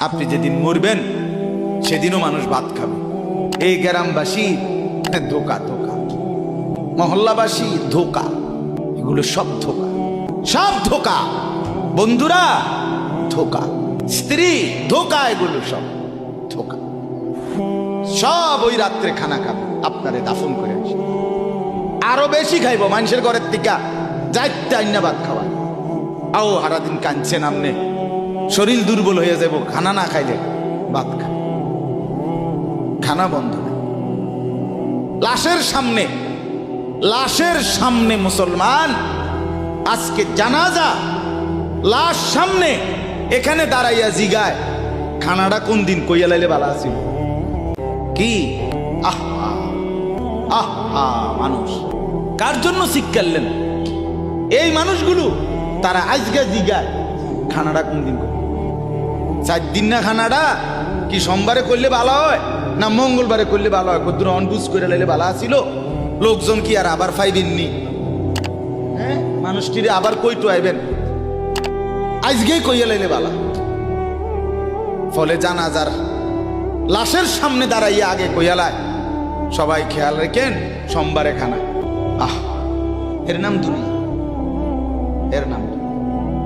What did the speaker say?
আপনি যেদিন মরবেন সেদিনও মানুষ ভাত খাবে। এই গ্রামবাসী ধোকা ধোকা, মহল্লাবাসী ধোকা, এগুলো সব ধোকা, সব ধোকা। বন্ধুরা ধোকা, স্ত্রী ধোকা, এগুলো সব ধোকা। সব ওই রাত্রে খানা খাবে, আপনারে দাফন করে আসে। আরো বেশি খাইব মানুষের ঘরের থেকে যাইতে আইনা ভাত খাওয়া। আও সারাদিন কাঁদছেন আমনে, শরীর দুর্বল হয়ে যাব খানা না খাইলে। ভাত খা, খানা বন্ধ না। লাশের সামনে, লাশের সামনে মুসলমান আজকে জানাজা, লাশ সামনে, এখানে দাঁড়াইয়া জিগায় খানাটা কোন দিন কইয়া লাইলে ভালো আছিল। কি আহা আহা, মানুষ কার জন্য শিক্ষালেন? এই মানুষগুলো তারা আজকে জিগায় খানাটা কোন দিন, 4 দিন না খানাটা কি সোমবারে করলে ভালো হয় না মঙ্গলবারে করলে ভালো হয়? কদ্দুর অনবুজ করে লাইলে ভালো আছিল। লোকজন কি আর আবার পাইবেননি? হ্যাঁ, মানুষটিরে আবার কইটো আইবেন, আজকেই কইয়া লাইলে ভালো। ফলে জানাজার লাশের সামনে দাঁড়াইয়া আগে কইয়ালায় সবাই খেয়াল রেখেন সোমবারে খানা। আহ, এর নাম দুনিয়া, এর নাম